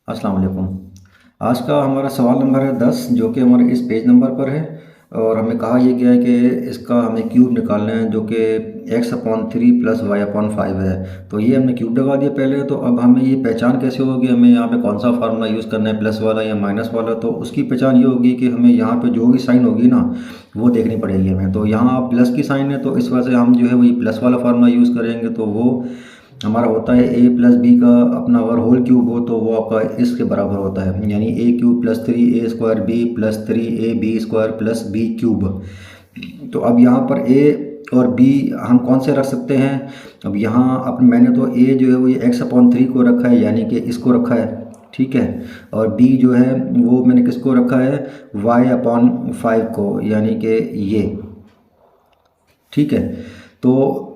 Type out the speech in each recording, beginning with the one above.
अस्सलाम वालेकुम। आज का हमारा सवाल नंबर है 10 जो कि हमारे इस पेज नंबर पर है और हमें कहा यह गया है कि इसका हमें क्यूब निकालना है जो कि x/3 प्लस y/5 है। तो ये हमने क्यूब लगा दिया पहले। तो अब हमें ये पहचान कैसे होगी, हमें यहाँ पे कौन सा फार्मूला यूज़ करना है, प्लस वाला या माइनस वाला। तो उसकी पहचान ये होगी कि हमें यहाँ पे जो भी साइन होगी ना वो देखनी पड़ेगी हमें। तो यहाँ प्लस की साइन है तो इस वजह से हम जो है वही प्लस वाला फार्मूला यूज़ करेंगे। तो वो हमारा होता है a प्लस बी का अपना अगर होल क्यूब हो तो वो आपका इसके बराबर होता है, यानी a³ plus 3a² b plus 3ab² plus B cube. तो अब यहाँ पर a और b हम कौन से रख सकते हैं। अब यहाँ अब मैंने तो a जो है वो ये x/3 को रखा है, यानी कि इसको रखा है, ठीक है। और b जो है वो मैंने किसको रखा है, y/5 को, यानी कि ये, ठीक है। तो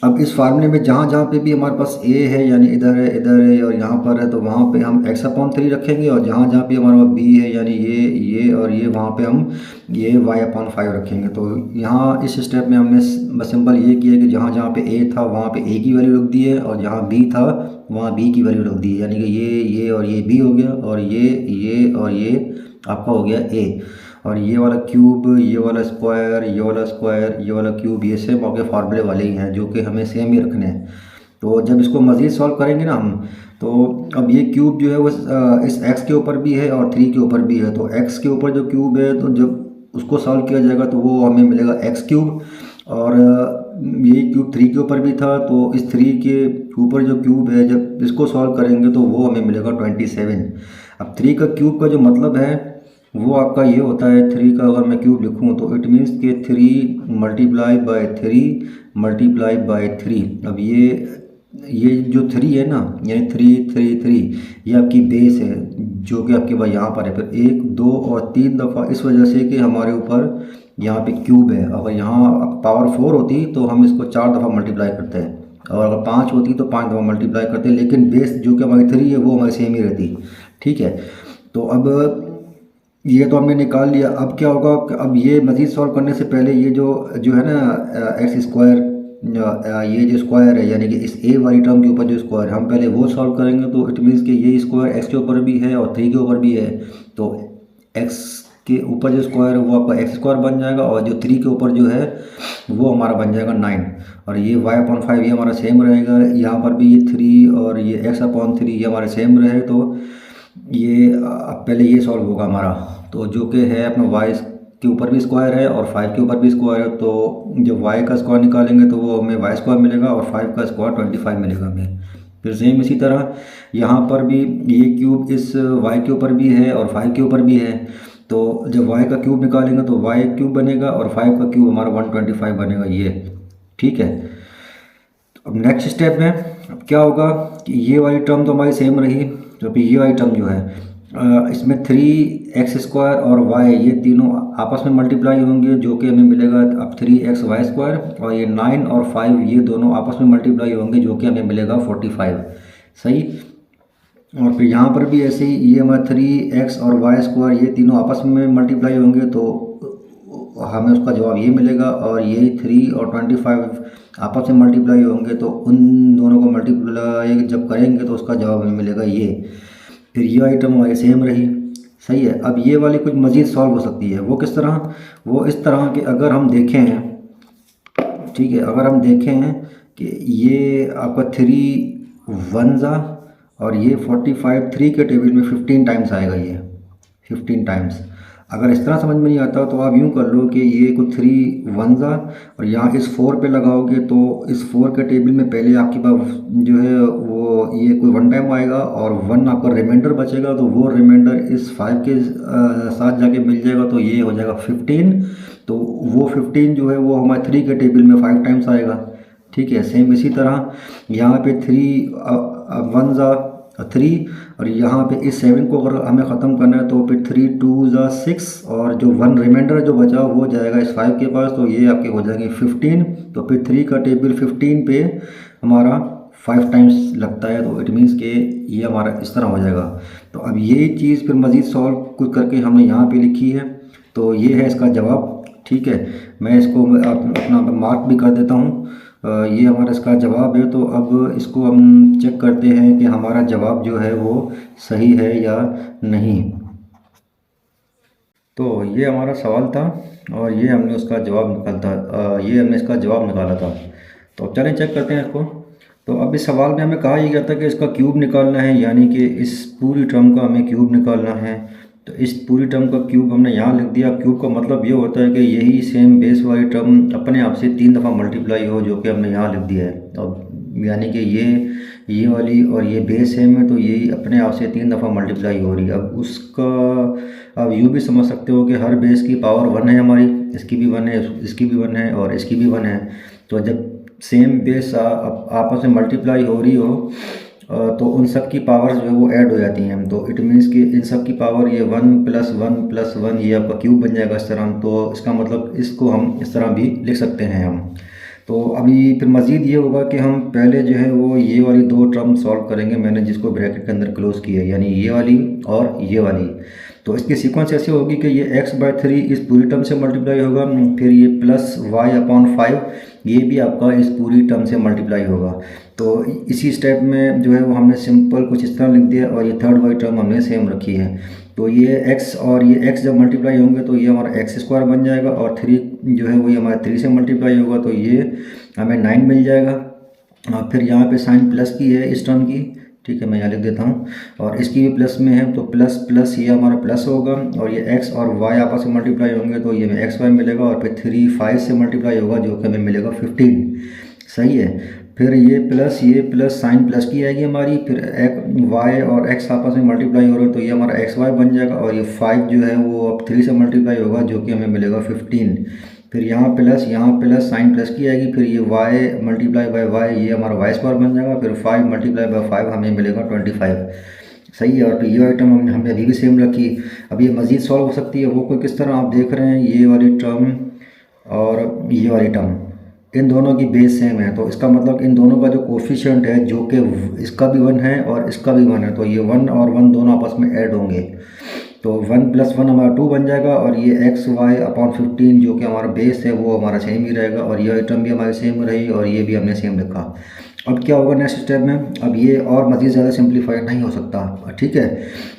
अब इस फार्मूले में जहाँ जहाँ पे भी हमारे पास a है, यानी इधर है और यहाँ पर है, तो वहाँ पे हम x/3 रखेंगे। और जहाँ जहाँ पे हमारे पास b है, यानी ये और ये, वहाँ पे हम ये y/5 रखेंगे। तो यहाँ इस स्टेप में हमने बस सिंपल ये किया कि जहाँ जहाँ पे a था वहाँ पे a की वैल्यू रख दी है, और जहाँ b था वहाँ b की वैल्यू रख दी है, यानी कि ये और ये b हो गया, और ये और ये आपका हो गया a। और ये वाला क्यूब, ये वाला स्क्वायर, ये वाला स्क्वायर, ये वाला क्यूब, ये सेम आपके फार्मूले वाले ही हैं जो कि हमें सेम ही रखने हैं। तो जब इसको मज़ीद सॉल्व करेंगे ना हम, तो अब ये क्यूब जो है वो इस x के ऊपर भी है और 3 के ऊपर भी है। तो x के ऊपर जो क्यूब है, तो जब उसको सॉल्व किया जाएगा तो वो हमें मिलेगा x³। और ये क्यूब 3 के ऊपर भी था, तो इस 3 के ऊपर जो क्यूब है जब इसको सॉल्व करेंगे तो वो हमें मिलेगा 27। अब 3 का क्यूब का जो मतलब है वो आपका ये होता है, 3 का अगर मैं क्यूब लिखूं तो इट मीन्स के 3 मल्टीप्लाई बाय 3 मल्टीप्लाई बाय 3। अब ये जो 3 है ना, यानी 3 ये आपकी बेस है जो कि आपके पास यहाँ पर है। फिर 1 2 और 3 दफ़ा, इस वजह से कि हमारे ऊपर यहाँ पे क्यूब है। अगर यहाँ पावर 4 होती तो हम इसको 4 दफ़ा मल्टीप्लाई करते हैं, और अगर 5 होती तो 5 दफ़ा मल्टीप्लाई करते हैं, लेकिन बेस जो कि हमारी 3 है वो हमारी सेम ही रहती, ठीक है। तो अब ये तो हमने निकाल लिया। अब क्या होगा कि अब ये मज़ीद सॉल्व करने से पहले ये जो जो है ना x², ये जो स्क्वायर है, यानी कि इस a वाली टर्म के ऊपर जो स्क्वायर है, हम पहले वो सॉल्व करेंगे। तो इट मीन्स कि ये स्क्वायर x के ऊपर भी है और 3 के ऊपर भी है। तो x के ऊपर जो स्क्वायर है वो आपका x² बन जाएगा, और जो 3 के ऊपर जो है वो हमारा बन जाएगा 9। और ये y/5 ये हमारा सेम रहेगा। यहाँ पर भी ये 3 और ये x/3 ये हमारे सेम रहे। तो ये अब पहले ये सॉल्व होगा हमारा, तो जो कि है अपना y के ऊपर भी स्क्वायर है और 5 के ऊपर भी स्क्वायर है। तो जब y का स्क्वायर निकालेंगे तो वो हमें y² मिलेगा और 5 का स्क्वायर 25 मिलेगा हमें। फिर सेम इसी तरह यहाँ पर भी ये क्यूब इस y के ऊपर भी है और 5 के ऊपर भी है। तो जब y का क्यूब निकालेंगे तो y³ बनेगा और 5 का क्यूब हमारा 125 बनेगा, ये, ठीक है। अब नेक्स्ट स्टेप में अब क्या होगा कि ये वाली टर्म तो हमारी सेम रही, तो फिर ये वाली टर्म जो है इसमें 3x² और y ये तीनों आपस में मल्टीप्लाई होंगे, जो कि हमें मिलेगा अब 3xy²। और ये 9 और 5 ये दोनों आपस में मल्टीप्लाई होंगे, जो कि हमें मिलेगा 45, सही। और फिर यहाँ पर भी ऐसे ही ये हमारा 3x और y² ये तीनों आपस में मल्टीप्लाई होंगे, तो हमें उसका जवाब ये मिलेगा। और ये 3 और 25 आपस में मल्टीप्लाई होंगे, तो उन दोनों को मल्टीप्लाई जब करेंगे तो उसका जवाब हमें मिलेगा ये। फिर ये आइटम हमारी सेम रही, सही है। अब ये वाली कुछ मज़ीद सॉल्व हो सकती है। वो किस तरह, वो इस तरह कि अगर हम देखें, ठीक है, अगर हम देखें कि ये आपका 3 1 और ये 45 3 के टेबल में 15 टाइम्स आएगा, ये 15 टाइम्स। अगर इस तरह समझ में नहीं आता तो आप यूँ कर लो कि ये को 3 1 और यहाँ इस 4 पे लगाओगे, तो इस 4 के टेबल में पहले आपके पास जो है वो ये कोई 1 टाइम आएगा और 1 आपका रिमाइंडर बचेगा। तो वो रिमाइंडर इस 5 के साथ जाके मिल जाएगा, तो ये हो जाएगा 15। तो वो 15 जो है वो हमारे 3 के टेबल में 5 टाइम्स आएगा, ठीक है। सेम इसी तरह यहाँ पे 3 1 3, और यहाँ पे इस 7 को अगर हमें ख़त्म करना है तो फिर 3 2 6, और जो 1 रिमाइंडर जो बचा वो जाएगा इस 5 के पास, तो ये आपके हो जाएंगे 15। तो फिर 3 का टेबल 15 पे हमारा 5 टाइम्स लगता है, तो इट मीन्स कि ये हमारा इस तरह हो जाएगा। तो अब ये चीज़ फिर मज़ीद सॉल्व कुछ करके हमने यहाँ पे लिखी है, तो ये है इसका जवाब, ठीक है। मैं इसको अपना मार्क भी कर देता हूँ। ये हमारा इसका जवाब है। तो अब इसको हम चेक करते हैं कि हमारा जवाब जो है वो सही है या नहीं। तो ये हमारा सवाल था और ये हमने उसका जवाब ये हमने इसका जवाब निकाला था। तो अब चलें चेक करते हैं इसको। तो अब इस सवाल में हमें कहा यह गया था कि इसका क्यूब निकालना है, यानी कि इस पूरी टर्म का हमें क्यूब निकालना है। तो इस पूरी टर्म का क्यूब हमने यहाँ लिख दिया। क्यूब का मतलब ये होता है कि यही सेम बेस वाली टर्म अपने आप से 3 दफ़ा मल्टीप्लाई हो, जो कि हमने यहाँ लिख दिया है। अब यानी कि ये वाली और ये बेस सेम है, तो यही अपने आप से 3 दफ़ा मल्टीप्लाई हो रही है। अब उसका अब यूँ भी समझ सकते हो कि हर बेस की पावर 1 है हमारी, इसकी भी 1 है, इसकी भी 1 है और इसकी भी 1 है। तो जब सेम बेस आपस में मल्टीप्लाई हो रही हो तो उन सब की पावर्स जो है वो ऐड हो जाती हैं। तो इट मीन्स कि इन सब की पावर ये 1 + 1 + 1 ये आपका क्यूब बन जाएगा इस तरह। तो इसका मतलब इसको हम इस तरह भी लिख सकते हैं हम। तो अभी फिर मज़ीद ये होगा कि हम पहले जो है वो ये वाली 2 टर्म सॉल्व करेंगे, मैंने जिसको ब्रैकेट के अंदर क्लोज़ किया है, यानी ये वाली और ये वाली। तो इसकी सीक्वेंस ऐसी होगी कि ये x/3 इस पूरी टर्म से मल्टीप्लाई होगा, फिर ये +y/5 ये भी आपका इस पूरी टर्म से मल्टीप्लाई होगा। तो इसी स्टेप में जो है वो हमने सिंपल कुछ इस तरह लिख दिया और ये थर्ड वाली टर्म हमने सेम रखी है। तो ये x और ये x जब मल्टीप्लाई होंगे तो ये हमारा x² बन जाएगा और 3 जो है वो हमारा 3 से मल्टीप्लाई होगा, तो ये हमें 9 मिल जाएगा। फिर यहाँ पे साइन प्लस की है इस टर्म की, ठीक है, मैं यहाँ लिख देता हूँ, और इसकी भी प्लस में है, तो प्लस प्लस ये हमारा प्लस होगा और ये x और y आपस में मल्टीप्लाई होंगे तो ये हमें xy मिलेगा और फिर 3 5 से मल्टीप्लाई होगा जो कि हमें मिलेगा 15। सही है। फिर ये प्लस साइन प्लस की आएगी हमारी, फिर y और x आपस में मल्टीप्लाई हो रहे हैं तो ये हमारा xy बन जाएगा और ये 5 जो है वो अब 3 से मल्टीप्लाई होगा जो कि हमें मिलेगा 15। फिर यहाँ प्लस साइन प्लस की आएगी, फिर ये y × y ये हमारा y² बन जाएगा, फिर 5 × 5 हमें मिलेगा 25। सही है। और तो ये आइटम हमने अभी भी सेम रखी। अब ये मज़ीद सॉल्व हो सकती है, वो कोई किस तरह आप देख रहे हैं, ये वाली टर्म और ये वाली टर्म इन दोनों की बेस सेम है। तो इसका मतलब इन दोनों का जो कोफिशिएंट है जो कि इसका भी 1 है और इसका भी 1 है, तो ये 1 और 1 दोनों आपस में ऐड होंगे तो 1 + 1 हमारा 2 बन जाएगा और ये xy/15 जो कि हमारा बेस है वो हमारा सेम ही रहेगा और ये आइटम भी हमारी सेम रही और ये भी हमने सेम लिखा। अब क्या होगा नेक्स्ट स्टेप में, अब ये और मज़ीद ज़्यादा सिंप्लीफाई नहीं हो सकता, ठीक है।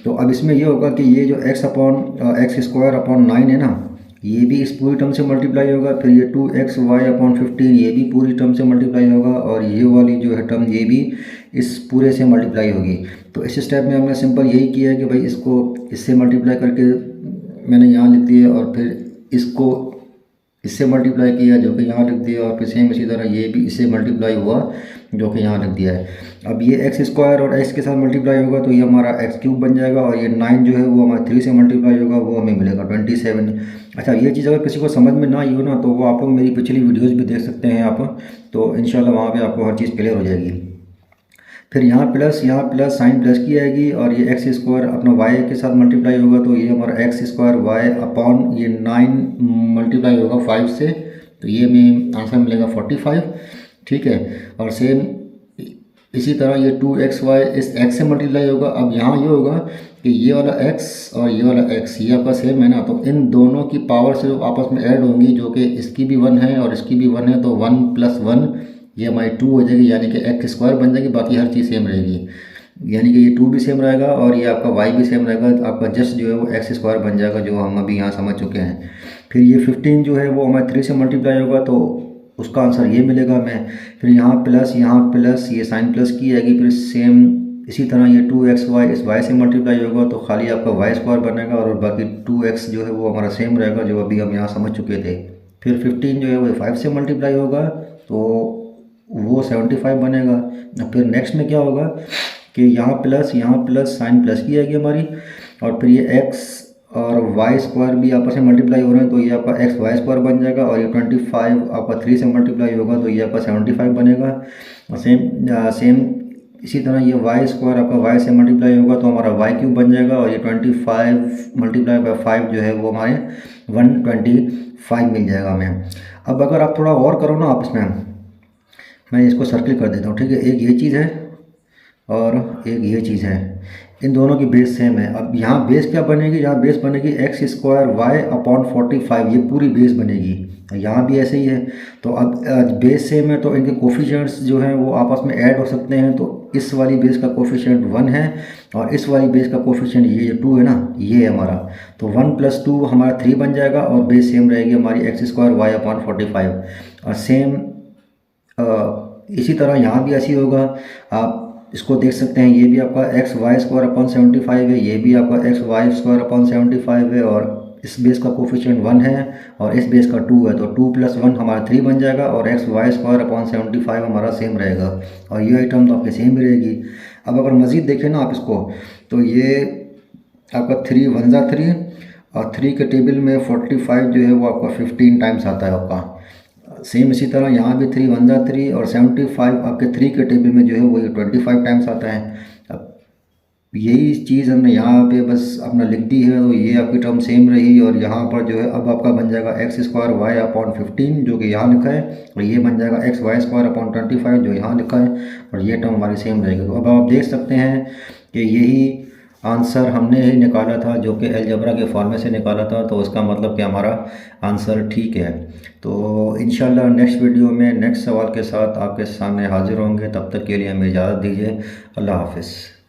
तो अब इसमें ये होगा कि ये जो x/9 है ना, ये भी इस पूरी टर्म से मल्टीप्लाई होगा, फिर ये 2xy/15 ये भी पूरी टर्म से मल्टीप्लाई होगा और ये वाली जो है टर्म ये भी इस पूरे से मल्टीप्लाई होगी। तो इस स्टेप में हमने सिंपल यही किया है कि भाई इसको इससे मल्टीप्लाई करके मैंने यहाँ लिख दिया और फिर इसको इससे मल्टीप्लाई किया जो कि यहाँ लिख दिया और फिर सेम इसी तरह ये भी इससे मल्टीप्लाई हुआ जो कि यहाँ लिख दिया है। अब ये x² और x के साथ मल्टीप्लाई होगा तो ये हमारा x³ बन जाएगा और ये 9 जो है वो हमारा 3 से मल्टीप्लाई होगा, वो हमें मिलेगा 27। अच्छा, ये चीज़ अगर किसी को समझ में ना आई हो ना तो वो आप लोग मेरी पिछली वीडियोज़ भी देख सकते हैं आप, तो इंशाल्लाह वहाँ पर आपको हर चीज़ क्लियर हो जाएगी। फिर यहाँ प्लस साइन प्लस की आएगी और ये x² अपना y के साथ मल्टीप्लाई होगा तो ये हमारा x² y/ ये 9 मल्टीप्लाई होगा 5 से, तो ये हमें आंसर मिलेगा 45, ठीक है। और सेम इसी तरह ये 2xy इस x से मल्टीप्लाई होगा। अब यहाँ ये होगा कि ये वाला x और ये वाला x ये आपका सेम है ना, तो इन दोनों की पावर से आपस में ऐड होंगी जो कि इसकी भी 1 है और इसकी भी 1 है, तो 1 + 1 ये हमारी 2 हो जाएगी, यानी कि x² बन जाएगी, बाकी हर चीज़ सेम रहेगी, यानी कि ये 2 भी सेम रहेगा और ये आपका y भी सेम रहेगा, आपका जस्ट जो है वो x² बन जाएगा जो हम अभी यहाँ समझ चुके हैं। फिर ये 15 जो है वो हमारे 3 से मल्टीप्लाई होगा तो उसका आंसर ये मिलेगा हमें। फिर यहाँ प्लस ये साइन प्लस की आएगी, फिर सेम इसी तरह ये 2xy इस y से मल्टीप्लाई होगा तो खाली आपका y² बनेगा और बाकी 2x जो है वो हमारा सेम रहेगा जो अभी हम यहाँ समझ चुके थे। फिर 15 जो है वो 5 से मल्टीप्लाई होगा तो वो 75 बनेगा। फिर नेक्स्ट में क्या होगा कि यहाँ प्लस साइन प्लस की आएगी हमारी और फिर ये x और y² भी आपस में मल्टीप्लाई हो रहे हैं तो ये आपका xy² बन जाएगा और ये 25 आपका 3 से मल्टीप्लाई होगा तो ये आपका 75 बनेगा। और सेम इसी तरह ये y² आपका y से मल्टीप्लाई होगा तो हमारा y³ बन जाएगा और ये 25 × 5 जो है वो हमारे 125 मिल जाएगा हमें। अब अगर आप थोड़ा और करो ना आप इसमें, मैं इसको सर्किल कर देता हूँ, ठीक है। एक ये चीज़ है और एक ये चीज़ है, इन दोनों की बेस सेम है। अब यहाँ बेस क्या बनेगी, यहाँ बेस बनेगी x² y/45, ये पूरी बेस बनेगी, यहाँ भी ऐसे ही है। तो अब बेस सेम है तो इनके कोफिशिएंट्स जो हैं वो आपस में ऐड हो सकते हैं। तो इस वाली बेस का कोफिशिएंट 1 है और इस वाली बेस का कोफिशिएंट ये जो 2 है ना, ये है हमारा। तो 1 + 2 हमारा 3 बन जाएगा और बेस सेम रहेगी हमारी x² y/45। और सेम इसी तरह यहाँ भी ऐसी होगा। आप इसको देख सकते हैं, ये भी आपका xy² 75 है, ये भी आपका xy² 75 है और इस बेस का कोफिशिएंट 1 है और इस बेस का 2 है। तो 2 + 1 हमारा 3 बन जाएगा और xy² 75 हमारा सेम रहेगा और ये आइटम तो आपकी सेम ही रहेगी। अब अगर मज़ीद देखें ना आप इसको, तो ये आपका 3 × 1 = 3 और 3 के टेबल में 45 जो है वो आपका 15 टाइम्स आता है आपका। सेम इसी तरह यहाँ भी 3 × 1 = 3 और 75 आपके 3 के टेबल में जो है वो 25 टाइम्स आता है। अब यही चीज़ हमने यहाँ पे बस अपना लिख दी है, तो ये आपकी टर्म सेम रही और यहाँ पर जो है अब आपका बन जाएगा x² y/15 जो कि यहाँ लिखा है और ये बन जाएगा xy² 25 जो यहाँ लिखा है और ये टर्म हमारी सेम रहेगी। तो अब आप देख सकते हैं कि यही आंसर हमने ही निकाला था जो कि अलजेब्रा के फॉर्मूले से निकाला था। तो उसका मतलब कि हमारा आंसर ठीक है। तो इंशाल्लाह नेक्स्ट वीडियो में नेक्स्ट सवाल के साथ आपके सामने हाजिर होंगे। तब तक के लिए हमें इजाज़त दीजिए। अल्लाह हाफ़िज़।